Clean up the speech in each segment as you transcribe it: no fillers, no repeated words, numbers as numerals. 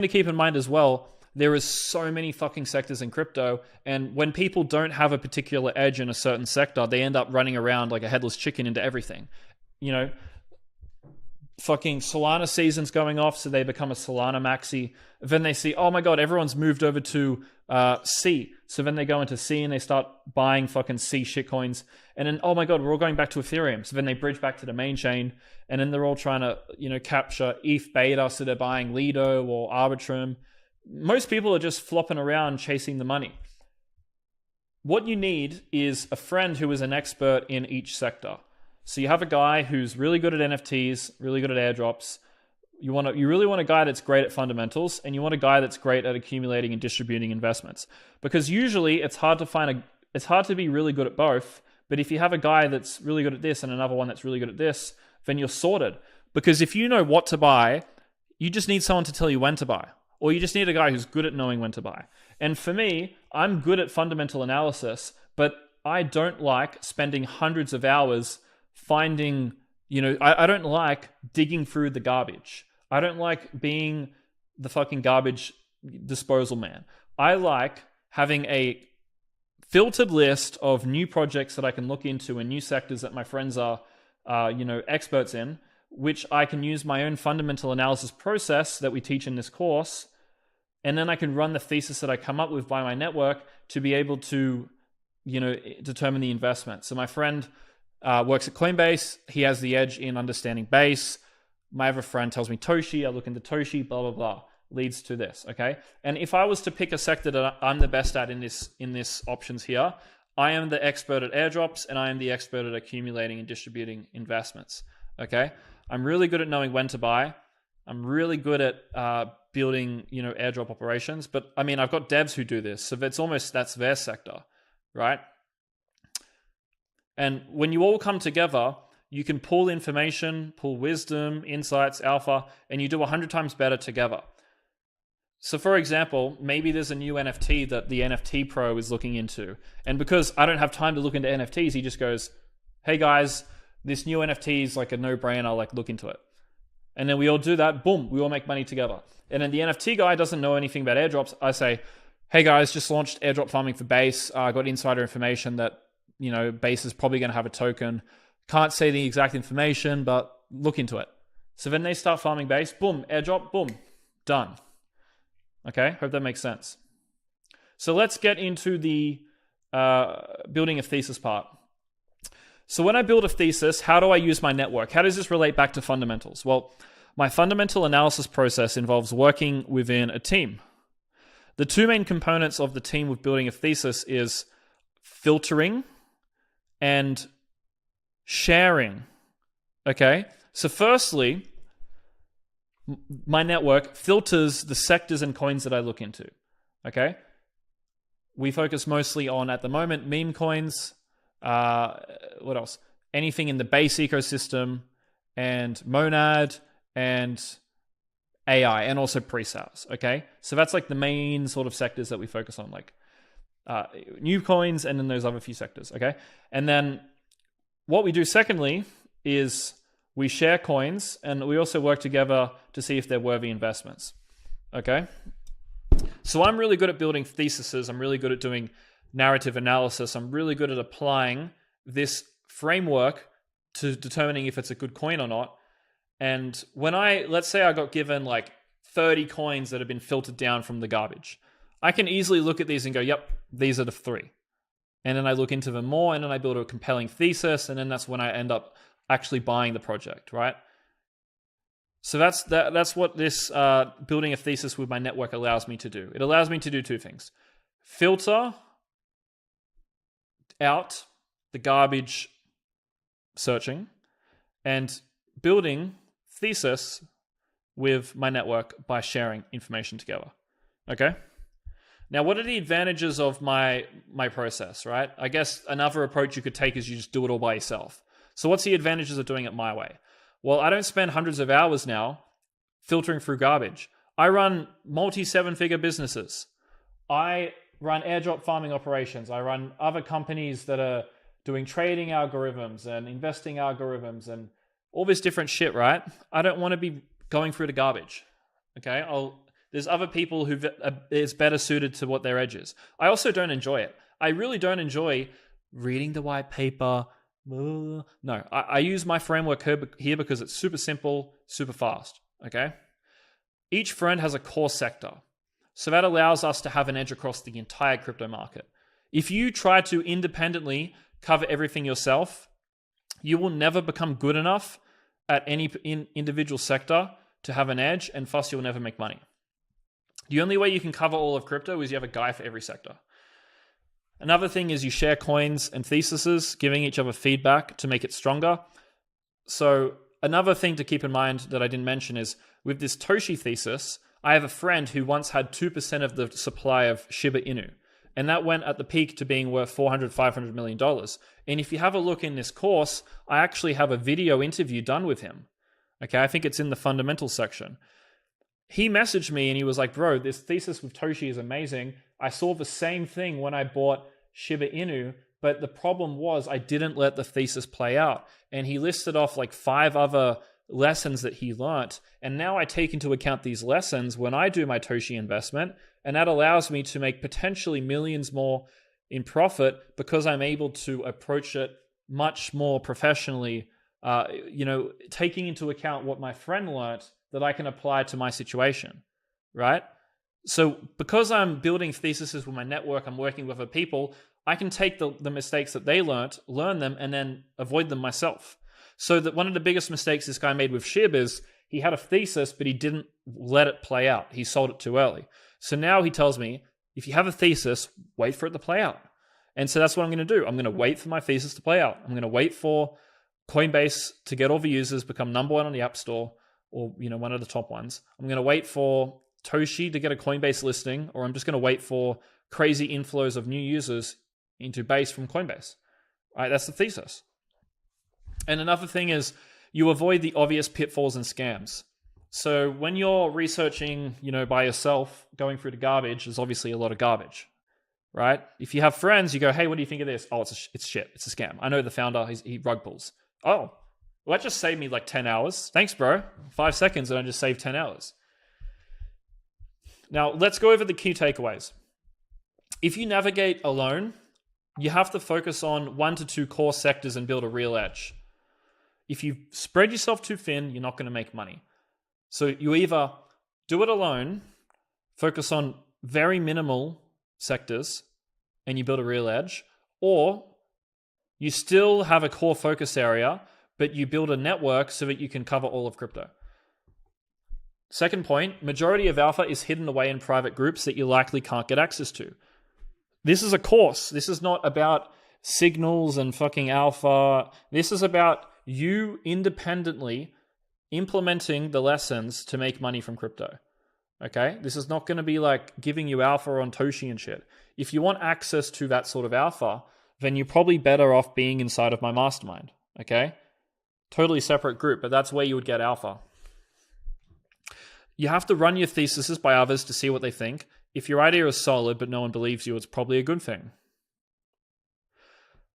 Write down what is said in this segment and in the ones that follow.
to keep in mind as well, there is so many fucking sectors in crypto, and when people don't have a particular edge in a certain sector, they end up running around like a headless chicken into everything. You know, fucking Solana season's going off, so they become a Solana maxi. Then they see, oh my god, everyone's moved over to C. So then they go into C and they start buying fucking C shitcoins. And then, oh my god, we're all going back to Ethereum. So then they bridge back to the main chain, and then they're all trying to, capture ETH beta, so they're buying Lido or Arbitrum. Most people are just flopping around chasing the money. What you need is a friend who is an expert in each sector. So you have a guy who's really good at NFTs, really good at airdrops. You really want a guy that's great at fundamentals, and you want a guy that's great at accumulating and distributing investments. Because usually it's hard to be really good at both. But if you have a guy that's really good at this and another one that's really good at this, then you're sorted. Because if you know what to buy, you just need someone to tell you when to buy. Or you just need a guy who's good at knowing when to buy. And for me, I'm good at fundamental analysis, but I don't like spending hundreds of hours finding, I don't like digging through the garbage. I don't like being the fucking garbage disposal man. I like having a filtered list of new projects that I can look into and new sectors that my friends are, experts in, which I can use my own fundamental analysis process that we teach in this course. And then I can run the thesis that I come up with by my network to be able to, determine the investment. So my friend works at Coinbase. He has the edge in understanding base. My other friend tells me Toshi. I look into Toshi, blah, blah, blah. Leads to this, okay? And if I was to pick a sector that I'm the best at in this options here, I am the expert at airdrops, and I am the expert at accumulating and distributing investments, okay? I'm really good at knowing when to buy. I'm really good at building, airdrop operations. But I mean, I've got devs who do this, so that's their sector, right? And when you all come together, you can pull information, pull wisdom, insights, alpha, and you do 100 times better together. So for example, maybe there's a new NFT that the NFT pro is looking into. And because I don't have time to look into NFTs, he just goes, hey guys, this new NFT is like a no-brainer, like look into it. And then we all do that, boom, we all make money together. And then the NFT guy doesn't know anything about airdrops. I say, hey guys, just launched airdrop farming for Base. I got insider information that, Base is probably going to have a token. Can't say the exact information, but look into it. So then they start farming Base, boom, airdrop, boom, done. Okay, hope that makes sense. So let's get into the building a thesis part. So when I build a thesis, how do I use my network? How does this relate back to fundamentals? Well, my fundamental analysis process involves working within a team. The two main components of the team with building a thesis is filtering and sharing. Okay, so firstly, my network filters the sectors and coins that I look into. Okay, we focus mostly on, at the moment, meme coins. What else? Anything in the base ecosystem, and Monad, and AI, and also pre-sales. Okay, so that's like the main sort of sectors that we focus on, like new coins, and then those other few sectors. Okay, and then what we do secondly is we share coins, and we also work together to see if they're worthy investments. Okay, so I'm really good at building theses. I'm really good at doing narrative analysis. I'm really good at applying this framework to determining if it's a good coin or not. And when let's say I got given like 30 coins that have been filtered down from the garbage, I can easily look at these and go, yep, these are the three. And then I look into them more, and then I build a compelling thesis, and then that's when I end up actually buying the project, right? So that's what this building a thesis with my network allows me to do. It allows me to do two things: filter out the garbage searching, and building thesis with my network by sharing information together. Okay? Now, what are the advantages of my process, right? I guess another approach you could take is you just do it all by yourself. So what's the advantages of doing it my way? Well, I don't spend hundreds of hours now filtering through garbage. I run multi-seven-figure businesses. I run airdrop farming operations. I run other companies that are doing trading algorithms and investing algorithms and all this different shit, right? I don't want to be going through the garbage. Okay? There's other people who is better suited to what their edge is. I also don't enjoy it. I really don't enjoy reading the white paper. No, I use my framework here because it's super simple, super fast, okay? Each friend has a core sector. So that allows us to have an edge across the entire crypto market. If you try to independently cover everything yourself, you will never become good enough at any individual sector to have an edge, and thus you'll never make money. The only way you can cover all of crypto is you have a guy for every sector. Another thing is you share coins and theses, giving each other feedback to make it stronger. So another thing to keep in mind that I didn't mention is with this Toshi thesis, I have a friend who once had 2% of the supply of Shiba Inu. And that went at the peak to being worth $400, $500 million. And if you have a look in this course, I actually have a video interview done with him. Okay, I think it's in the fundamentals section. He messaged me and he was like, bro, this thesis with Toshi is amazing. I saw the same thing when I bought Shiba Inu, but the problem was I didn't let the thesis play out. And he listed off like 5 other lessons that he learnt. And now I take into account these lessons when I do my Toshi investment. And that allows me to make potentially millions more in profit because I'm able to approach it much more professionally, taking into account what my friend learnt that I can apply to my situation, right? So because I'm building theses with my network, I'm working with other people, I can take the mistakes that they learnt, learn them, and then avoid them myself. So that one of the biggest mistakes this guy made with SHIB is he had a thesis, but he didn't let it play out. He sold it too early. So now he tells me, if you have a thesis, wait for it to play out. And so that's what I'm going to do. I'm going to wait for my thesis to play out. I'm going to wait for Coinbase to get all the users, become number 1 on the App Store, or one of the top ones. I'm going to wait for Toshi to get a Coinbase listing, or I'm just going to wait for crazy inflows of new users into Base from Coinbase. Right? That's the thesis. And another thing is you avoid the obvious pitfalls and scams. So when you're researching, by yourself, going through the garbage, there's obviously a lot of garbage, right? If you have friends, you go, hey, what do you think of this? Oh, it's shit. It's a scam. I know the founder, he rug pulls. Oh, well, that just saved me like 10 hours. Thanks, bro. 5 seconds and I just saved 10 hours. Now, let's go over the key takeaways. If you navigate alone, you have to focus on 1 to 2 core sectors and build a real edge. If you spread yourself too thin, you're not going to make money. So you either do it alone, focus on very minimal sectors, and you build a real edge, or you still have a core focus area, but you build a network so that you can cover all of crypto. Second point, majority of alpha is hidden away in private groups that you likely can't get access to. This is a course. This is not about signals and fucking alpha. This is about you independently implementing the lessons to make money from crypto. Okay? This is not going to be like giving you alpha on Toshi and shit. If you want access to that sort of alpha, then you're probably better off being inside of my mastermind. Okay? Totally separate group, but that's where you would get alpha. You have to run your theses by others to see what they think. If your idea is solid, but no one believes you, it's probably a good thing.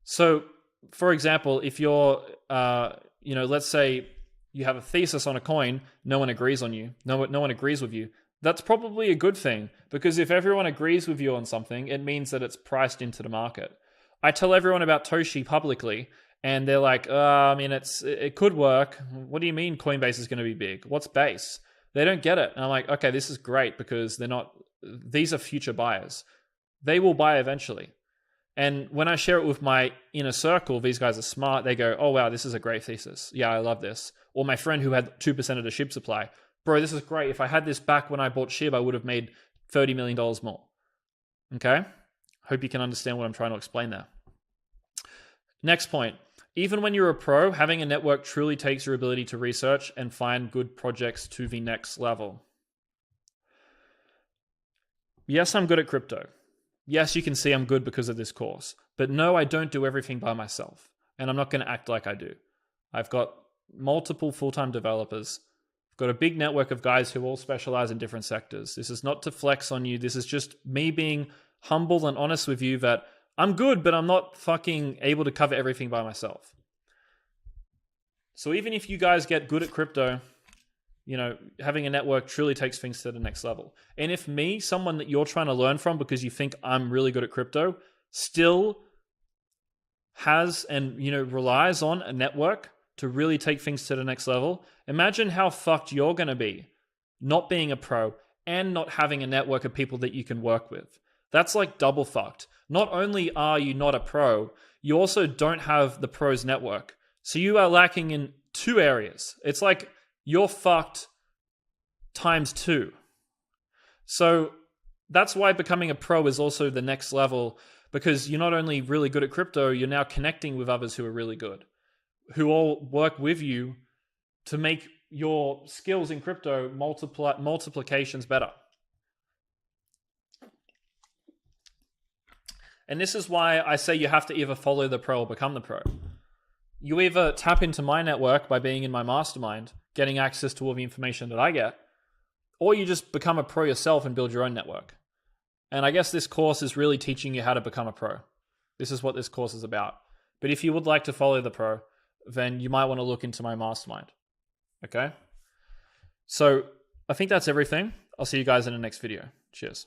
So, for example, if you're, let's say you have a thesis on a coin, no one agrees on you, no one agrees with you, that's probably a good thing, because if everyone agrees with you on something, it means that it's priced into the market. I tell everyone about Toshi publicly, and they're like, it could work. What do you mean Coinbase is going to be big? What's Base? They don't get it. And I'm like, okay, this is great because these are future buyers. They will buy eventually. And when I share it with my inner circle, these guys are smart. They go, oh, wow, this is a great thesis. Yeah, I love this. Or my friend who had 2% of the SHIB supply. Bro, this is great. If I had this back when I bought SHIB, I would have made $30 million more. Okay? Hope you can understand what I'm trying to explain there. Next point. Even when you're a pro, having a network truly takes your ability to research and find good projects to the next level. Yes, I'm good at crypto. Yes, you can see I'm good because of this course. But no, I don't do everything by myself. And I'm not going to act like I do. I've got multiple full-time developers. I've got a big network of guys who all specialize in different sectors. This is not to flex on you. This is just me being humble and honest with you that I'm good, but I'm not fucking able to cover everything by myself. So even if you guys get good at crypto, having a network truly takes things to the next level. And if me, someone that you're trying to learn from because you think I'm really good at crypto, still has and relies on a network to really take things to the next level, imagine how fucked you're going to be not being a pro and not having a network of people that you can work with. That's like double fucked. Not only are you not a pro, you also don't have the pros network. So you are lacking in 2 areas. It's like you're fucked times 2. So that's why becoming a pro is also the next level, because you're not only really good at crypto, you're now connecting with others who are really good, who all work with you to make your skills in crypto multiplications better. And this is why I say you have to either follow the pro or become the pro. You either tap into my network by being in my mastermind, getting access to all the information that I get, or you just become a pro yourself and build your own network. And I guess this course is really teaching you how to become a pro. This is what this course is about. But if you would like to follow the pro, then you might want to look into my mastermind. Okay? So I think that's everything. I'll see you guys in the next video. Cheers.